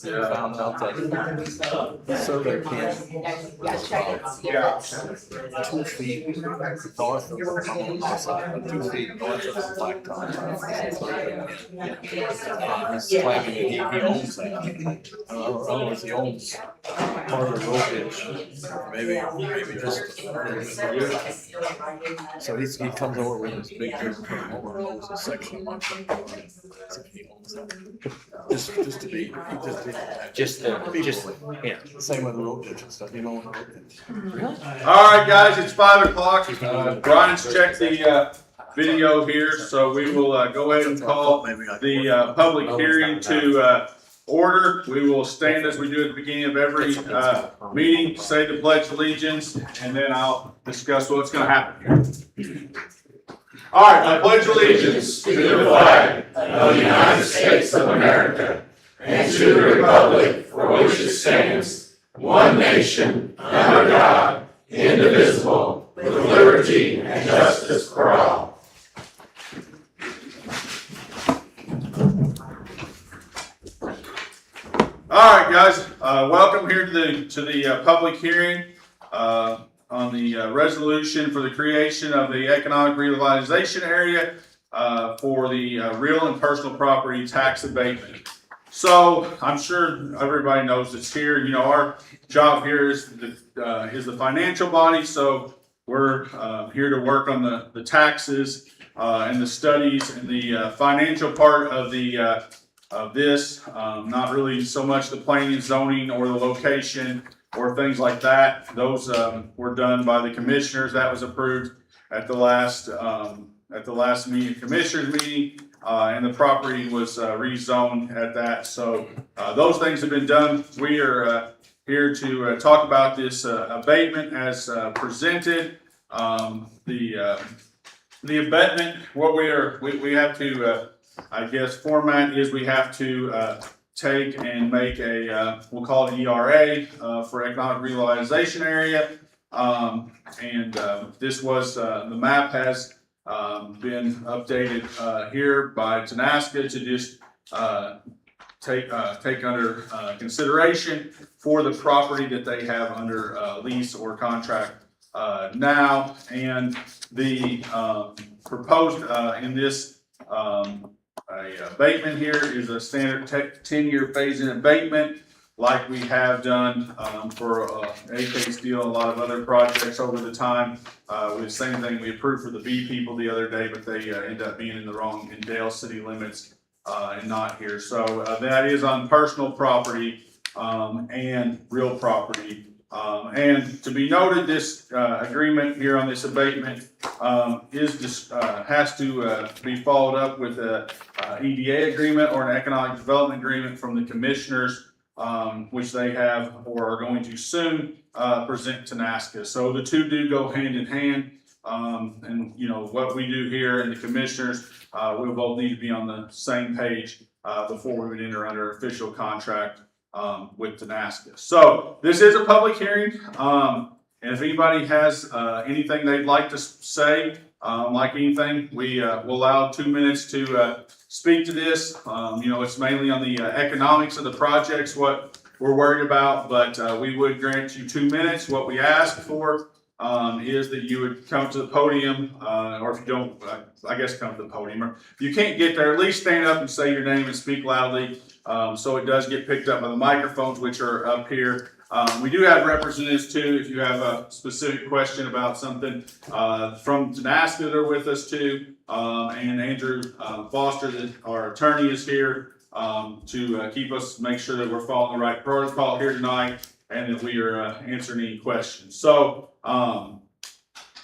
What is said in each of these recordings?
Found out that survey pin 2 feet north of the 2 feet north of the blacktop. He's claiming that he owns that. I don't know if he owns part of the road ditch, maybe just a little bit. So he comes over with his big dirt truck over and mows a section of my truck. So he owns that. Just to be, yeah. Same with the road ditch and stuff, you know. All right, guys, it's 5 o'clock. Brian's checked the video here, so we will go ahead and call the public hearing to order. We will stand as we do at the beginning of every meeting, say the Pledge of Allegiance, and then I'll discuss what's going to happen here. All right, I pledge allegiance to the flag of the United States of America and to the republic for which it stands, one nation, under God, indivisible, with liberty and justice for all. All right, guys, welcome here to the public hearing on the resolution for the creation of the economic revitalization area for the real and personal property tax abatement. So I'm sure everybody knows it's here. You know, our job here is the financial body. So we're here to work on the taxes and the studies and the financial part of the of this. Not really so much the planning and zoning or the location or things like that. Those were done by the commissioners. That was approved at the last meeting, commissioners meeting, and the property was rezoned at that. So those things have been done. We are here to talk about this abatement as presented. The abatement, what we have to I guess format is we have to take and make a, we'll call it ERA for economic revitalization area. This was, the map has been updated here by Tenaska to just take under consideration for the property that they have under lease or contract now. And the proposed in this abatement here is a standard 10-year phase-in abatement, like we have done for AK Steel and a lot of other projects over the time. With the same thing we approved for the B people the other day, but they end up being in the wrong in Dale city limits and not here. So that is on personal property and real property. And to be noted, this agreement here on this abatement has to be followed up with a EDA agreement or an economic development agreement from the commissioners, which they have or are going to soon present to NASCA. So the two do go hand in hand. And you know what we do here and the commissioners, we both need to be on the same page before we would enter under official contract with Tenaska. So this is a public hearing, and if anybody has anything they'd like to say, like anything, we will allow 2 minutes to speak to this. You know, it's mainly on the economics of the projects, what we're worried about, but we would grant you 2 minutes. What we ask for is that you would come to the podium, or if you don't, I guess come to the podium, or if you can't get there, at least stand up and say your name and speak loudly. So it does get picked up by the microphones, which are up here. We do have representatives too, if you have a specific question about something from Tenaska that are with us too. And Andrew Foster, our attorney, is here to keep us, make sure that we're following the right protocol here tonight and that we are answering any questions. So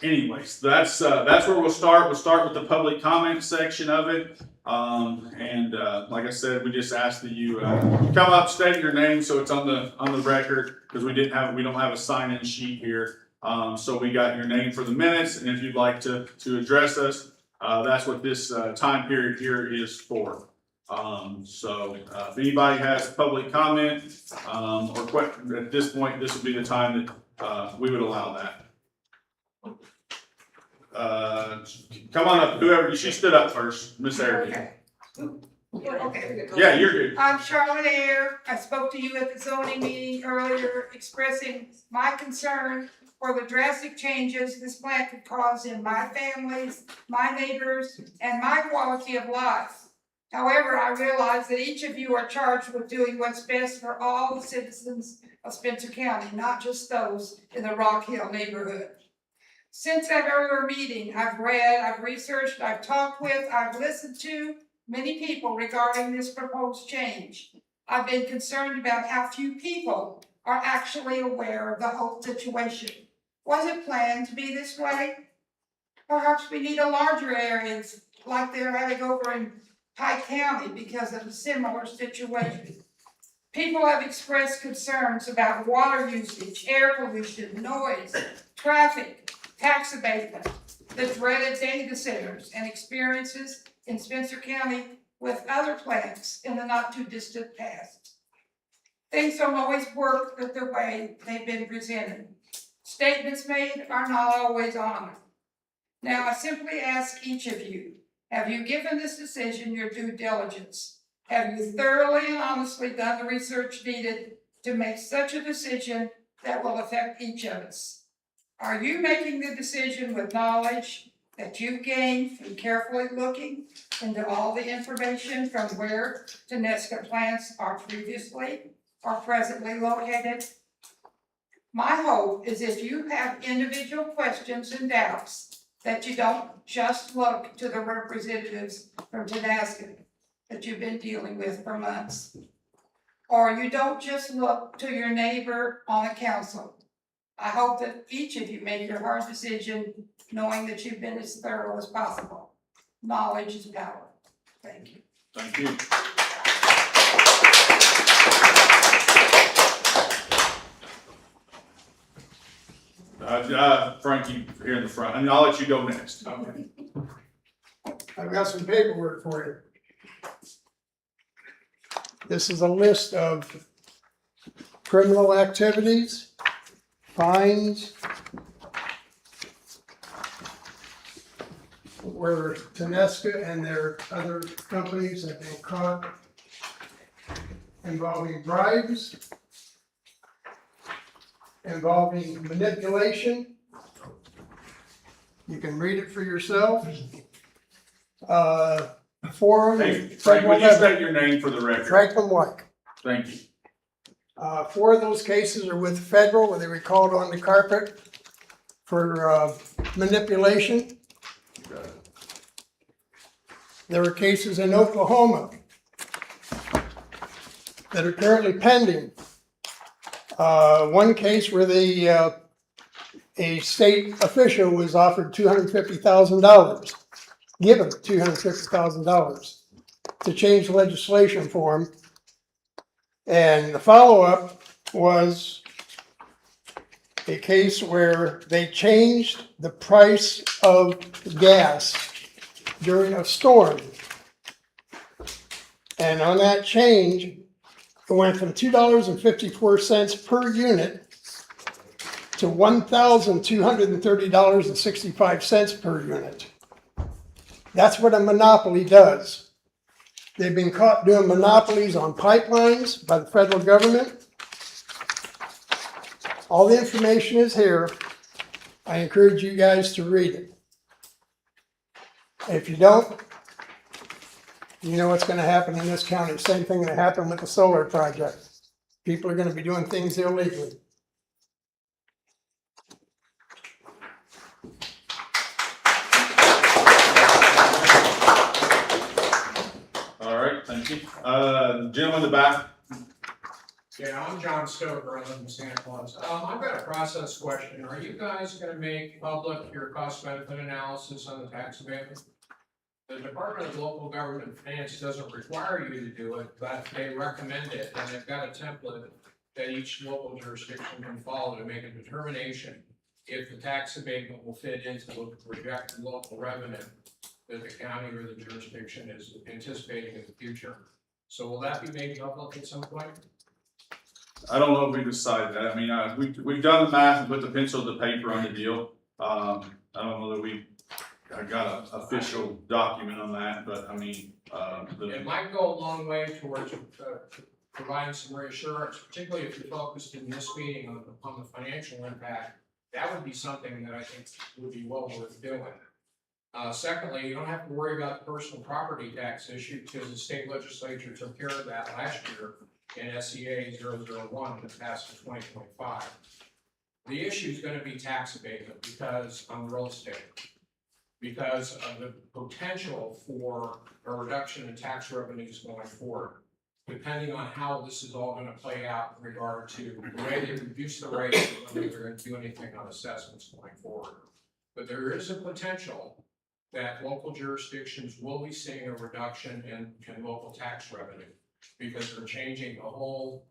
anyways, that's where we'll start. We'll start with the public comment section of it. Like I said, we just ask that you come up, state your name so it's on the record, because we don't have a sign-in sheet here. So we got your name for the minutes, and if you'd like to address us, that's what this time period here is for. If anybody has public comment or question at this point, this would be the time that we would allow that. Come on up, whoever, she stood up first, Miss Erica. Okay. Yeah, you're good. I'm Charlotte Ayer. I spoke to you at the zoning meeting earlier expressing my concern for the drastic changes this plant could cause in my families, my neighbors, and my quality of life. However, I realize that each of you are charged with doing what's best for all the citizens of Spencer County, not just those in the Rock Hill neighborhood. Since that earlier meeting, I've read, I've researched, I've talked with, I've listened to many people regarding this proposed change. I've been concerned about how few people are actually aware of the whole situation. Was it planned to be this way? Perhaps we need a larger areas like they're having over in Pike County because of a similar situation. People have expressed concerns about water usage, air pollution, noise, traffic, tax abatement, the dreaded data centers, and experiences in Spencer County with other plants in the not too distant past. Things don't always work the way they've been presented. Statements made are not always honored. Now, I simply ask each of you, have you given this decision your due diligence? Have you thoroughly and honestly done the research needed to make such a decision that will affect each of us? Are you making the decision with knowledge that you've gained from carefully looking into all the information from where Tenesca plants are previously or presently located? My hope is if you have individual questions and doubts, that you don't just look to the representatives from Tenesca that you've been dealing with for months. Or you don't just look to your neighbor on the council. I hope that each of you make your hard decision knowing that you've been as thorough as possible. Knowledge is power. Thank you. Thank you. Frankie, here in the front, and I'll let you go next. Okay. I've got some paperwork for you. This is a list of criminal activities, fines, where Tenesca and their other companies have been caught involving bribes, involving manipulation. You can read it for yourself. Forum. Hey, Frank, would you state your name for the record? Franklin White. Thank you. 4 of those cases are with federal, where they were called on the carpet for manipulation. There are cases in Oklahoma that are currently pending. One case where a state official was offered $250,000, given $250,000 to change legislation for him. And the follow-up was a case where they changed the price of gas during a storm. And on that change, it went from $2.54 per unit to $1,230.65 per unit. That's what a monopoly does. They've been caught doing monopolies on pipelines by the federal government. All the information is here. I encourage you guys to read it. If you don't, you know what's going to happen in this county. Same thing that happened with the solar project. People are going to be doing things illegally. All right, thank you. Gentleman in the back. Yeah, I'm John Stover, I live in Santa Claus. I've got a process question. Are you guys gonna make public your cost benefit analysis on the tax abatement? The Department of Local Government Finance doesn't require you to do it, but they recommend it, and they've got a template that each local jurisdiction can follow to make a determination if the tax abatement will fit into the projected local revenue that the county or the jurisdiction is anticipating in the future. So will that be made public at some point? I don't know if we decided that. I mean, we've done the math and put the pencil to paper on the deal. I don't know that we I got an official document on that, but I mean, It might go a long way towards providing some reassurance, particularly if you're focused in this meeting on the financial impact. That would be something that I think would be well worth doing. Secondly, you don't have to worry about the personal property tax issue because the state legislature took care of that last year in SEA 001 that passed in 2025. The issue is going to be tax abatement because on real estate, because of the potential for a reduction in tax revenues going forward, depending on how this is all going to play out in regard to the way they reduce the rates and whether they're going to do anything on assessments going forward. But there is a potential that local jurisdictions will be seeing a reduction in local tax revenue because they're changing the whole,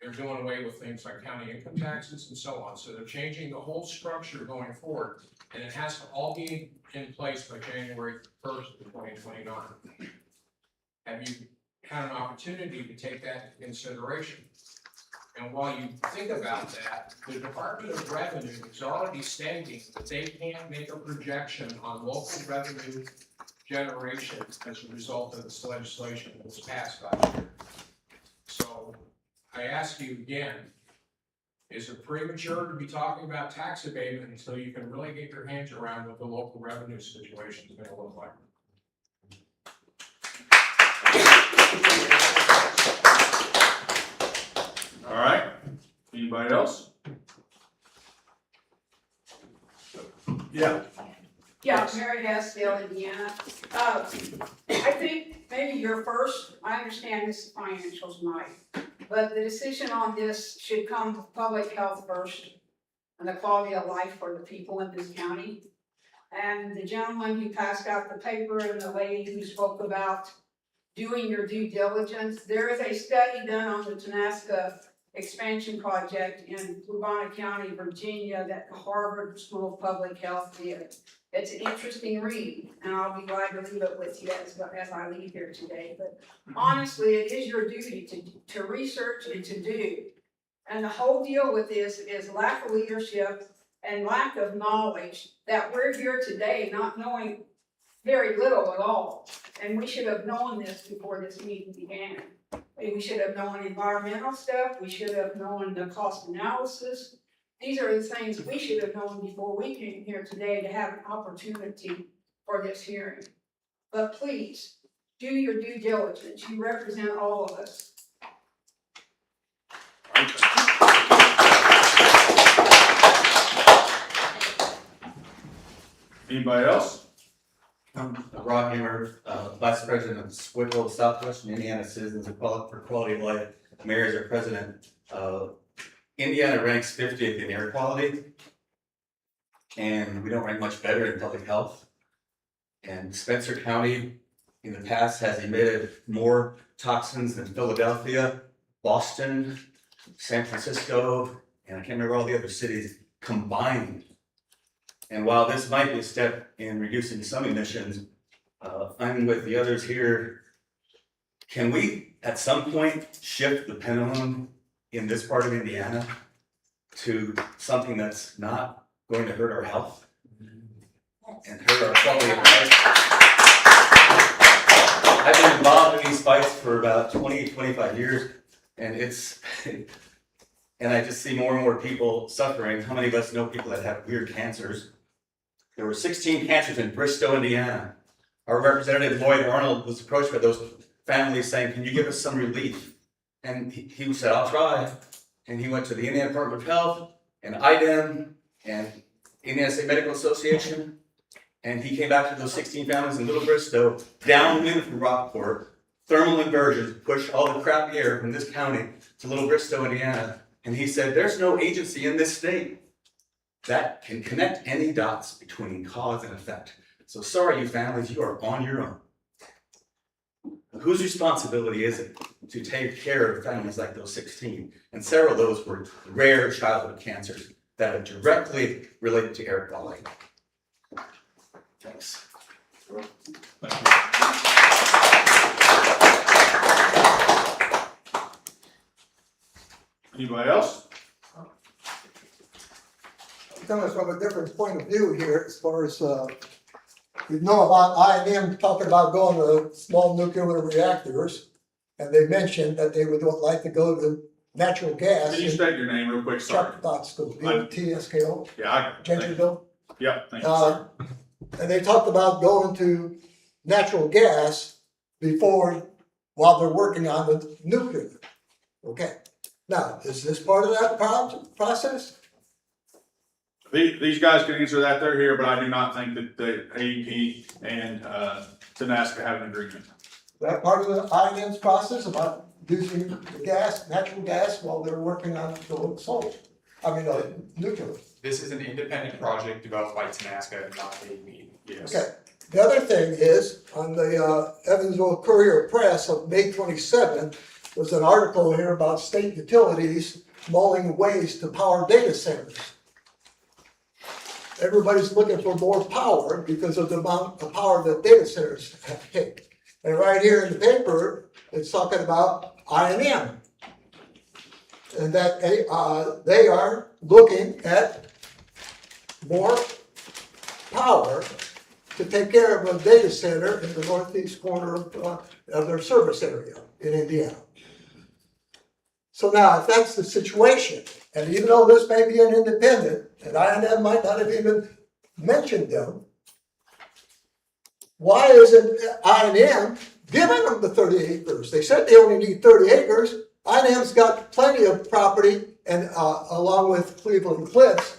they're doing away with things like county income taxes and so on. So they're changing the whole structure going forward, and it has to all be in place by January 1st of 2029. Have you had an opportunity to take that into consideration? And while you think about that, the Department of Revenue is already stating that they can't make a projection on local revenue generation as a result of this legislation that was passed last year. So I ask you again, is it premature to be talking about tax abatement until you can really get your hands around what the local revenue situation is going to look like? all right, anybody else? Yeah. Yeah, Mary Hassdale, Indiana. I think maybe you're first, I understand this is financials night, but the decision on this should come with public health first and the quality of life for the people in this county. And the gentleman who passed out the paper and the lady who spoke about doing your due diligence, there is a study done on the Tenaska expansion project in Fluvanna County, Virginia, that the Harvard School of Public Health did. It's an interesting read, and I'll be glad to leave it with you as I leave here today. But honestly, it is your duty to research and to do. And the whole deal with this is lack of leadership and lack of knowledge that we're here today not knowing very little at all. And we should have known this before this meeting began. We should have known environmental stuff. We should have known the cost analysis. These are the things we should have known before we came here today to have an opportunity for this hearing. But please, do your due diligence. You represent all of us. Anybody else? Rob Hammer, Vice President of Swickle, Southwestern Indiana Citizens for Quality of Life. Mayor is our president. Indiana ranks 50th in air quality, and we don't rank much better in public health. And Spencer County in the past has emitted more toxins than Philadelphia, Boston, San Francisco, and I can't remember all the other cities combined. And while this might be a step in reducing some emissions, I'm with the others here. Can we, at some point, shift the pendulum in this part of Indiana to something that's not going to hurt our health and hurt our quality of life? I've been involved in these fights for about 20, 25 years, and and I just see more and more people suffering. How many of us know people that have weird cancers? There were 16 cancers in Bristow, Indiana. Our representative Lloyd Arnold was approached by those families saying, "Can you give us some relief?" And he said, "I'll try." And he went to the Indiana Department of Health and IDEM and Indiana State Medical Association. And he came back to those 16 families in Little Bristow, downwind from Rockport, thermal inversions pushed all the crappy air from this county to Little Bristow, Indiana. And he said, "There's no agency in this state that can connect any dots between cause and effect. So sorry, you families, you are on your own." Whose responsibility is it to take care of families like those 16? And several of those were rare childhood cancers that are directly related to air quality. Thanks. Anybody else? Coming from a different point of view here as far as We know about I&M talking about going to small nuclear reactors. And they mentioned that they would like to go to natural gas. Can you state your name real quick, sorry? Chuck Dotsko, TSKO, Yeah, I got it. Thank you. Gentryville. Yeah, thank you, sir. And they talked about going to natural gas while they're working on the nuclear. Okay, now, is this part of that process? These guys can answer that, they're here, but I do not think that the AEP and, Tenaska have an agreement. That part of the I&M's process about using the gas, natural gas, while they're working on solar, nuclear. This is an independent project developed by Tenaska and not AEP. Yes. Okay, the other thing is, on the Evansville Courier Press of May 27, was an article here about state utilities mulling ways to power data centers. Everybody's looking for more power because of the amount of power that data centers take. And right here in the paper, it's talking about I&M. And that they are looking at more power to take care of a data center in the northeast corner of their service area in Indiana. So now, if that's the situation, and even though this may be an independent, and I&M might not have even mentioned them, why isn't I&M giving them the 30 acres? They said they only need 30 acres. I&M's got plenty of property, and along with Cleveland Cliffs,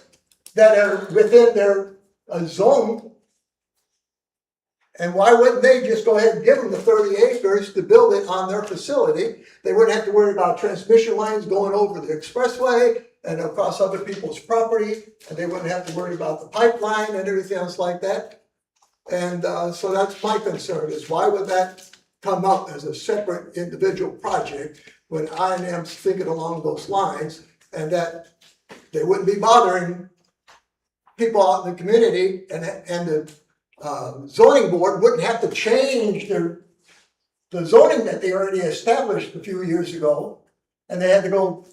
that are within their zone. And why wouldn't they just go ahead and give them the 30 acres to build it on their facility? They wouldn't have to worry about transmission lines going over the expressway and across other people's property, and they wouldn't have to worry about the pipeline and everything else like that. And so that's my concern, is why would that come up as a separate individual project when I&M's thinking along those lines, and that they wouldn't be bothering people out in the community, and the zoning board wouldn't have to change the zoning that they already established a few years ago, and they had to go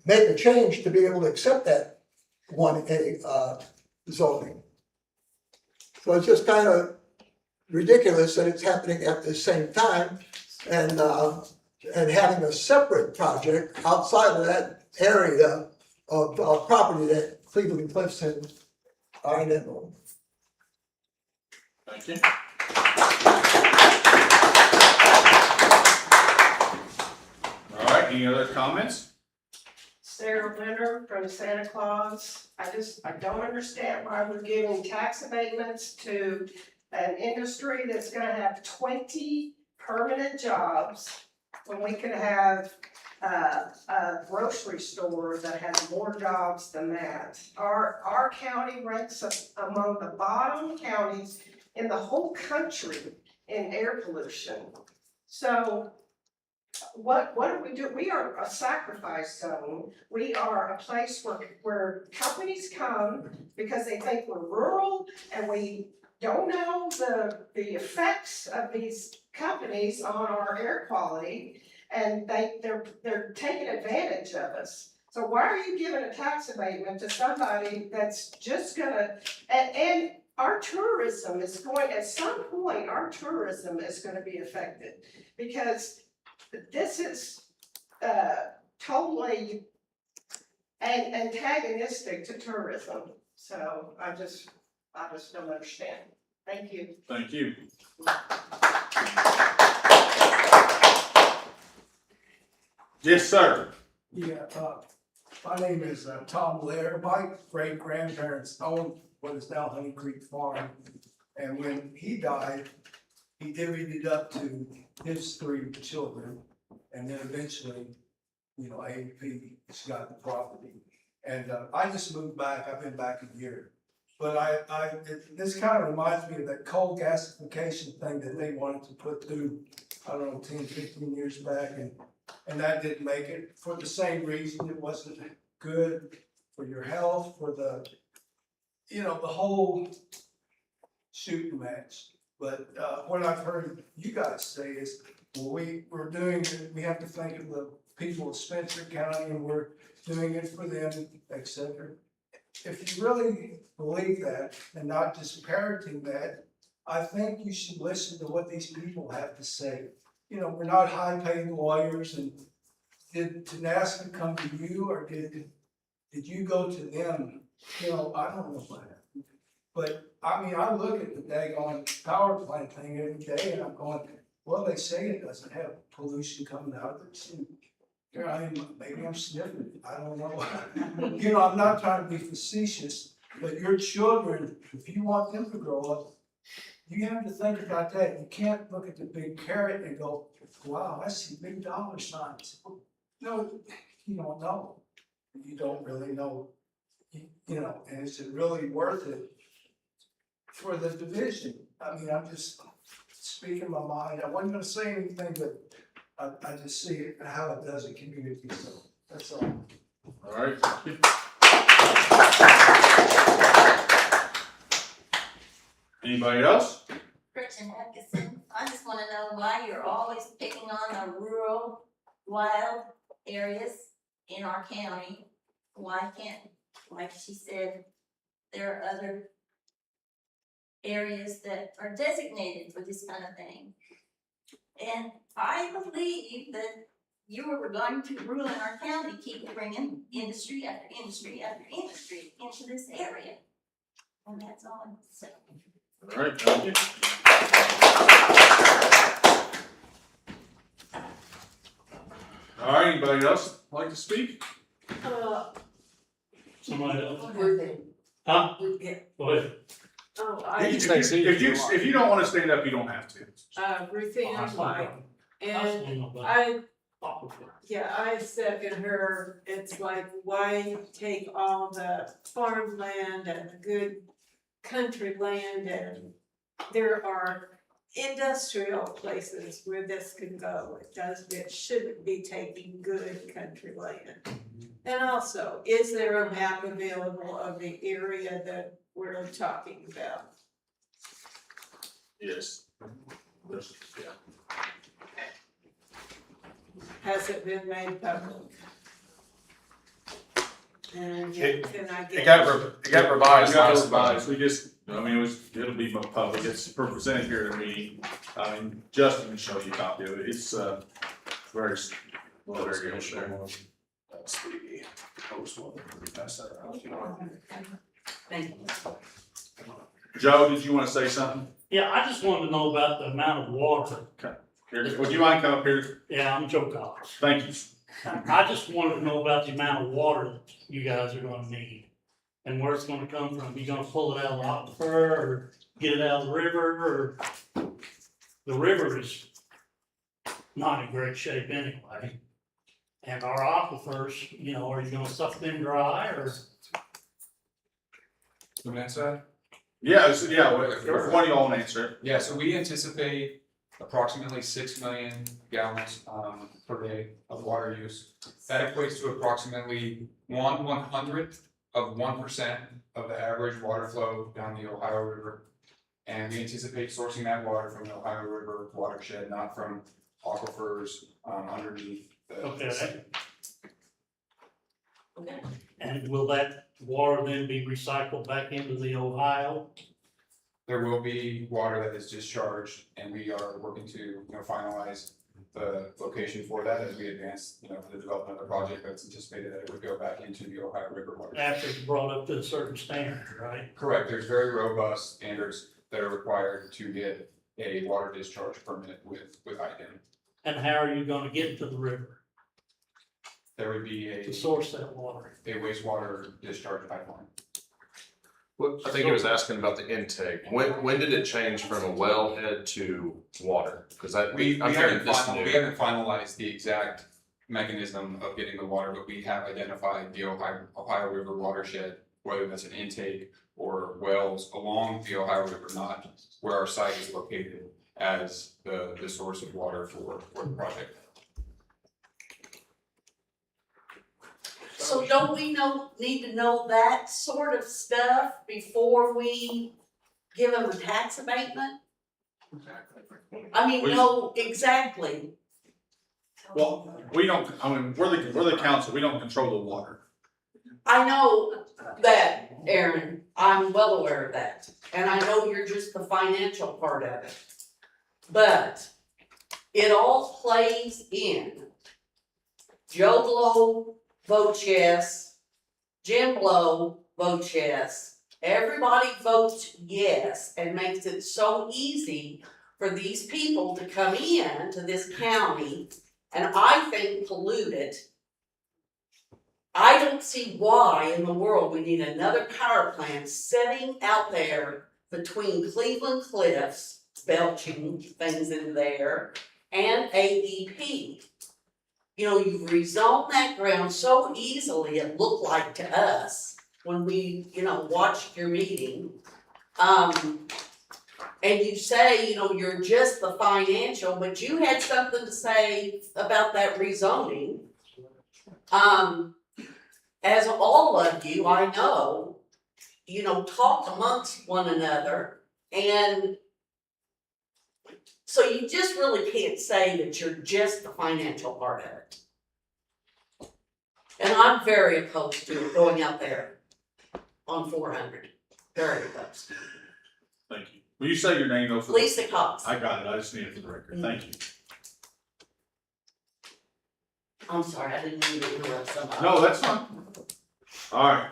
make a change to be able to accept that 1A zoning. So it's just kind of ridiculous that it's happening at the same time, and having a separate project outside of that area of property that Cleveland Cliffs and I&M own. Thank you. All right, any other comments? Sarah Winter from Santa Claus. I don't understand why we're giving tax abatements to an industry that's gonna have 20 permanent jobs when we could have a grocery store that has more jobs than that. Our county ranks among the bottom counties in the whole country in air pollution. So what do we do? We are a sacrifice zone. We are a place where companies come because they think we're rural and we don't know the effects of these companies on our air quality, and they're taking advantage of us. So why are you giving a tax abatement to somebody that's just gonna, and our tourism is going, at some point, our tourism is gonna be affected, because this is totally antagonistic to tourism. So I just don't understand. Thank you. Thank you. Yes, sir. Yeah, my name is Tom Blair. My great grandparents owned what is now Honey Creek Farm. And when he died, he divvied it up to his 3 children. And then eventually, AEP got the property. And I just moved back. I've been back a year. But this kind of reminds me of that coal gasification thing that they wanted to put through, 10, 15 years back. And that didn't make it for the same reason. It wasn't good for your health, for the whole shooting match. But what I've heard you guys say is, well, we have to think of the people of Spencer County, and we're doing it for them, etc. If you really believe that and not just parroting that, I think you should listen to what these people have to say. You know, we're not high-paid lawyers, and did Tenaska come to you, or did you go to them? You know, I don't know what happened. But, I mean, I look at the daggone power plant thing every day, and I'm going, well, they say it doesn't have pollution coming out of it. And, you know, I mean, maybe I'm sniffing it, I don't know. You know, I'm not trying to be facetious, but your children, if you want them to grow up, you have to think about that. You can't look at the big carrot and go, wow, I see big dollar signs. No, you don't know. You don't really know. You know, and is it really worth it for the division? I mean, I'm just speaking my mind. I wasn't gonna say anything, but I just see it, how it does in community, so that's all. All right. Anybody else? Gretchen Atkinson, I just wanna know why you're always picking on the rural, wild areas in our county. Why can't, like she said, there are other areas that are designated for this kind of thing. And I believe that you were going to rule in our county, keep bringing industry after industry after industry into this area. And that's all I'm saying. All right, thank you. All right, anybody else like to speak? Somebody else? Ruthie. Huh? Yeah. Go ahead. Oh, If you don't wanna stand up, you don't have to. Ruthie Oh, and Mike, and I. I second her, it's like, why take all the farmland and the good country land, and there are industrial places where this can go, it shouldn't be taking good country land. And also, is there a map available of the area that we're talking about? Yes. Yeah. Has it been made public? And It- can I It get? got revised last Revised. month. We just, I mean, it'll be public, it's presented here at a meeting. I mean, Justin can show you a copy of it, it's, very. Well, very good, sure. That's the post one. Pass that around. Thank you. Joe, did you wanna say something? Yeah, I just wanted to know about the amount of water. Here, would you mind coming up here? Yeah, I'm Joe Collins. Thank you. I just wanted to know about the amount of water that you guys are gonna need. And where it's gonna come from. You gonna pull it out of the aquifer or get it out of the river, or? The river is not in great shape anyway. And our aquifers, you know, are you gonna suck them dry, or? Can I answer that? Yeah, whatever one of y'all wanna answer it. Yeah, so we anticipate approximately 6 million gallons per day of water use. That equates to approximately 1/100th of 1% of the average water flow down the Ohio River. And we anticipate sourcing that water from the Ohio River watershed, not from aquifers underneath the. Okay. And will that water then be recycled back into the Ohio? There will be water that is discharged, and we are working to, finalize the location for that as we advance, the development of the project. That's anticipated that it would go back into the Ohio River water. After it's brought up to a certain standard, right? Correct, there's very robust standards that are required to get a water discharge permit with IDEM. And how are you gonna get to the river There would be to source that water? a wastewater discharge pipeline. Well, I think he was asking about the intake. When did it change from a wellhead to water? Cause We I'm haven't hearing this new. finalized the exact mechanism of getting the water, but we have identified the Ohio River watershed, whether that's an intake or wells along the Ohio River, not where our site is located, as the source of water for the project. So don't we need to know that sort of stuff before we give them a tax abatement? I mean, no, exactly. Well, we don't, I mean, we're the council, we don't control the water. I know that, Aaron, I'm well aware of that, and I know you're just the financial part of it. But it all plays in. Joe Blow votes yes, Jim Blow votes yes, everybody votes yes, and makes it so easy for these people to come in to this county, and I think pollute it. I don't see why in the world we need another power plant sitting out there between Cleveland Cliffs, belching things in there, and AEP. You know, you've rezoned that ground so easily, it looked like to us, when we, watched your meeting. And you say, you're just the financial, but you had something to say about that rezoning. As all of you, I know, talk amongst one another, and so you just really can't say that you're just the financial part of it. And I'm very opposed to going out there on 400, very opposed. Thank you. Will you say your name though? Lisa Cox. I got it, I just need it for the record, thank you. I'm sorry, I didn't mean to interrupt somebody. No, that's fine. All right.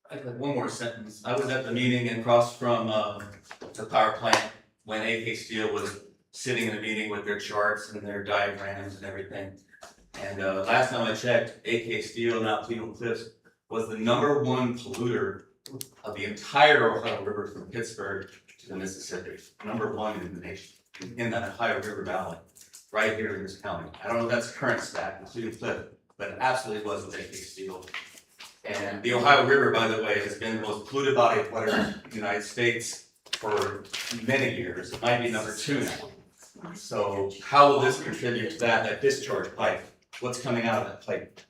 I have one more sentence. I was at the meeting across from the power plant when AK Steel was sitting in a meeting with their charts and their diagrams and everything. And last time I checked, AK Steel, now Cleveland Cliffs, was the #1 polluter of the entire Ohio River from Pittsburgh to the Mississippi. #1 in the nation, in the Ohio River Valley, right here in this county. I don't know if that's current stat in Cleveland Cliff, but it absolutely was with AK Steel. And the Ohio River, by the way, has been the most polluted body of water in the United States for many years. It might be #2 now. So how will this contribute to that discharge pipe? What's coming out of that pipe?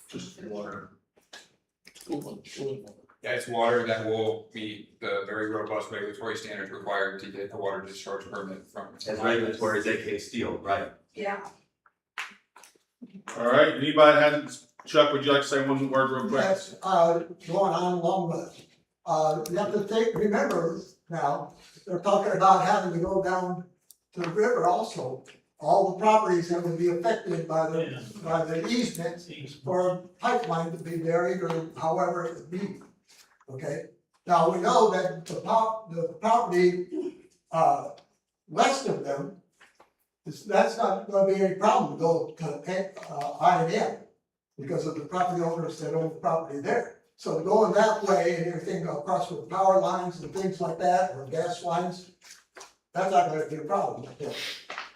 Just water. Yeah, it's water that will meet the very robust regulatory standards required to get the water discharge permit from. As regulatory as AK Steel, right? Yeah. All right, anybody that hasn't, Chuck, would you like to say one word real quick? Yes, going on along with, you have to remember now, they're talking about having to go down to the river also. All the properties that would be affected by the easement for a pipeline to be buried or however it would be. Okay, now we know that the property, west of them, that's not gonna be any problem to go to, I&M because of the property owners that own the property there. So going that way and everything across with power lines and things like that, or gas lines, that's not gonna be a problem with them.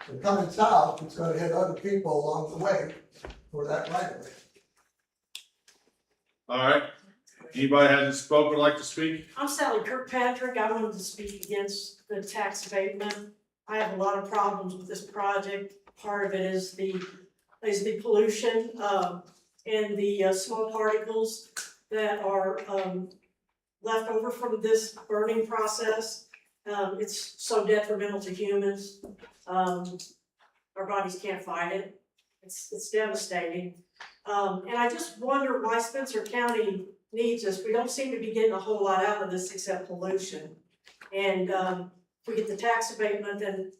But coming south, it's gonna hit other people along the way for that right of way. All right, anybody that hasn't spoken would like to speak? I'm Sally Kirkpatrick. I wanted to speak against the tax abatement. I have a lot of problems with this project. Part of it is the pollution, and the small particles that are, left over from this burning process. It's so detrimental to humans. Our bodies can't fight it. It's devastating. And I just wonder why Spencer County needs us. We don't seem to be getting a whole lot out of this except pollution. And if we get the tax abatement, then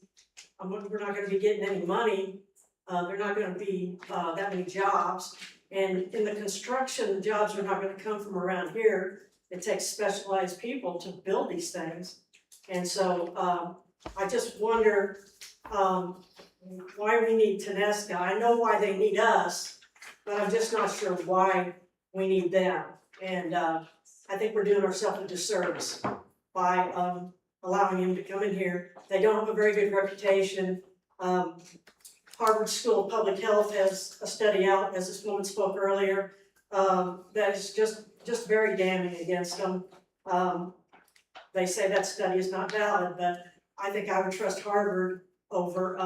we're not gonna be getting any money. They're not gonna be that many jobs. And in the construction, the jobs are not gonna come from around here. It takes specialized people to build these things. And so I just wonder why we need Tenesca. I know why they need us, but I'm just not sure why we need them. And I think we're doing ourselves a disservice by allowing them to come in here. They don't have a very good reputation. Harvard School of Public Health has a study out, as this woman spoke earlier, that is just very damning against them. They say that study is not valid, but I think I would trust Harvard over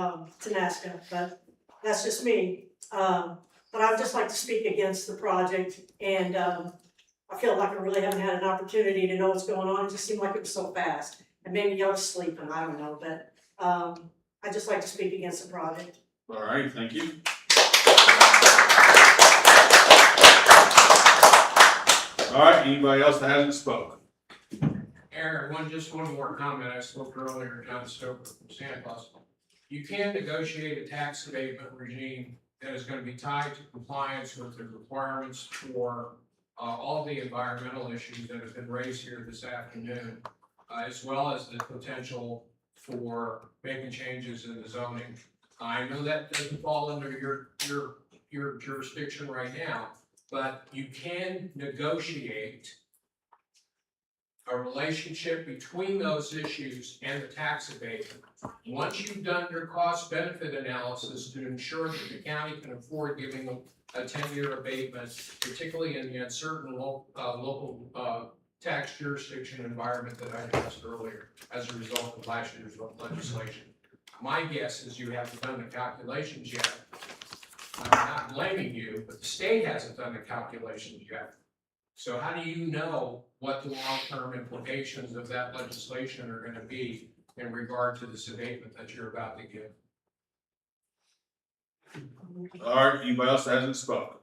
Tenesca, but that's just me. But I would just like to speak against the project, and I feel like I really haven't had an opportunity to know what's going on. It just seemed like it was so fast, and maybe I was sleeping, I don't know, but I'd just like to speak against the project. All right, thank you. right, anybody else that hasn't spoken? Aaron, just one more comment. I spoke earlier, John Stoker from Santa Claus. You can negotiate a tax abatement regime that is gonna be tied to compliance with the requirements for all the environmental issues that have been raised here this afternoon, as well as the potential for making changes in the zoning. I know that doesn't fall under your jurisdiction right now, but you can negotiate a relationship between those issues and the tax abatement. Once you've done your cost benefit analysis to ensure that the county can afford giving them a 10-year abatement, particularly in the uncertain local tax jurisdiction environment that I addressed earlier as a result of last year's legislation. My guess is you haven't done the calculations yet. I'm not blaming you, but the state hasn't done the calculations yet. So how do you know what the long-term implications of that legislation are gonna be in regard to this abatement that you're about to give? All right, anybody else that hasn't spoken?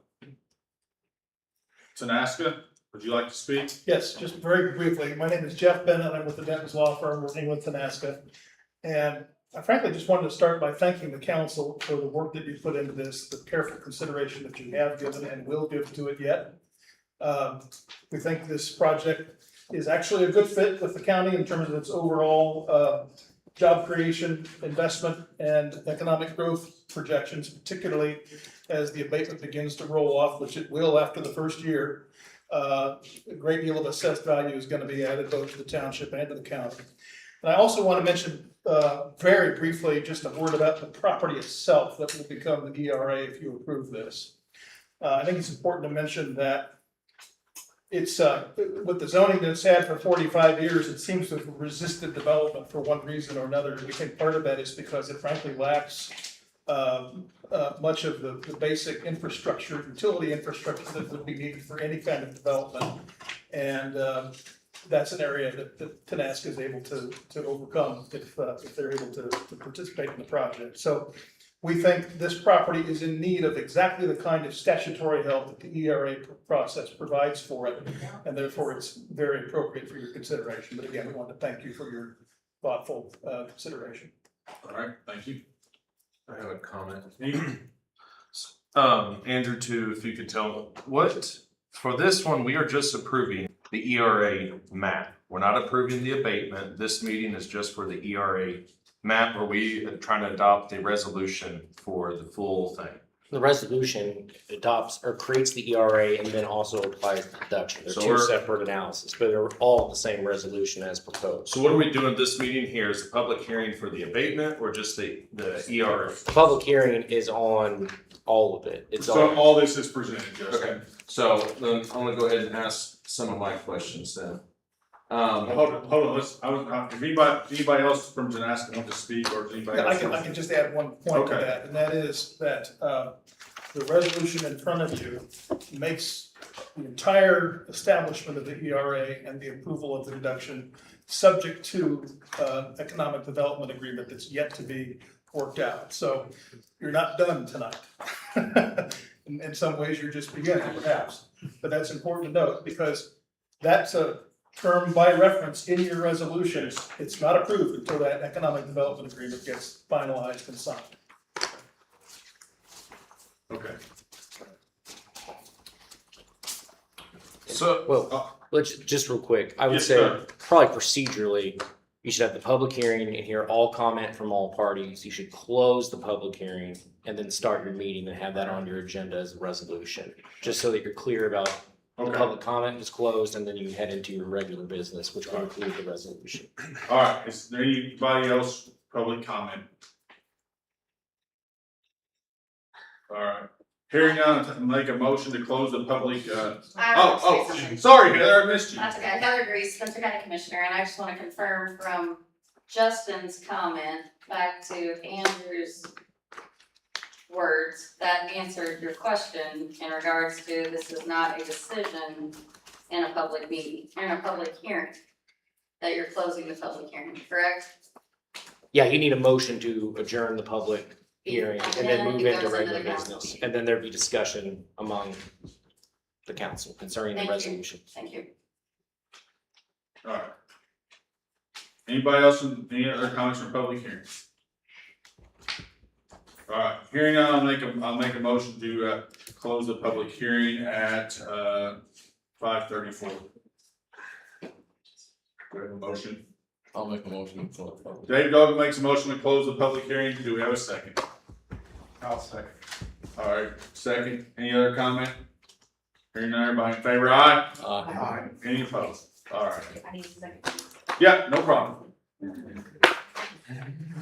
Tanaska, would you like to speak? Yes, just very briefly. My name is Jeff Bennett. I'm with the Denton's Law Firm, working with Tanaska. And I frankly just wanted to start by thanking the council for the work that you put into this, the careful consideration that you have given and will give to it yet. We think this project is actually a good fit with the county in terms of its overall job creation, investment, and economic growth projections, particularly as the abatement begins to roll off, which it will after the first year. A great deal of assessed value is going to be added both to the township and to the county. And I also want to mention very briefly just a word about the property itself that will become the ERA if you approve this. I think it's important to mention that it's with the zoning that it's had for 45 years, it seems to have resisted development for one reason or another. We think part of that is because it frankly lacks much of the basic infrastructure, utility infrastructure that would be needed for any kind of development. And that's an area that Tanaska is able to overcome if they're able to participate in the project. So we think this property is in need of exactly the kind of statutory help that the ERA process provides for it, and therefore it's very appropriate for your consideration. But again, we want to thank you for your thoughtful consideration. All right, thank you. I have a comment. Andrew, too, if you could tell, what, for this one, we are just approving the ERA map. We're not approving the abatement. This meeting is just for the ERA map. Are we trying to adopt the resolution for the full thing? The resolution adopts or creates the ERA and then also applies the deduction. They're So two we're- separate analyses, but they're all the same resolution as proposed. So what are we doing this meeting here? Is the public hearing for the abatement or just the ERA? The public hearing is on all of it. It's So on. all this is presented, Justin. Okay, so then I'm gonna go ahead and ask some of my questions then. Hold on, if anybody else from Tanaska want to speak, or is anybody else? I can just add one point to Okay. that, and that is that the resolution in front of you makes the entire establishment of the ERA and the approval of the deduction subject to economic development agreement that's yet to be worked out. So you're not done tonight. In some ways, you're just beginning, perhaps. But that's important to note because that's a term by reference in your resolution. It's not approved until that economic development agreement gets finalized and signed. Okay. So, Well, let's just real quick. I would Yes, say sir. probably procedurally, you should have the public hearing and hear all comment from all parties. You should close the public hearing and then start your meeting and have that on your agenda as a resolution, just so that you're clear about the Okay. public comment is closed and then you head into your regular business, which will include the resolution. All right, is there anybody else public comment? All right, hearing none, make a motion to close the public, sorry, Heather, I missed you. That's okay. Heather Grease, Spencer County Commissioner, and I just want to confirm from Justin's comment back to Andrew's words that answered your question in regards to this is not a decision in a public meeting, in a public hearing, that you're closing the public hearing, correct? Yeah, you need a motion to adjourn the public hearing and then And move it into goes into regular the council business. meeting. And then there'd be discussion among the council concerning the Thank you. resolution. Thank you. All right. Anybody else, any other comments from public hearings? All right, hearing none, I'll make a motion to, close the public hearing at, 5:34. Do we have a motion? I'll make a motion. Dave Dogg makes a motion to close the public hearing. Do we have a second? I'll second. All right, second. Any other comment? Hearing none, everybody in favor, aye? Aye. Any opposed? All right. I need a second. Yeah, no problem.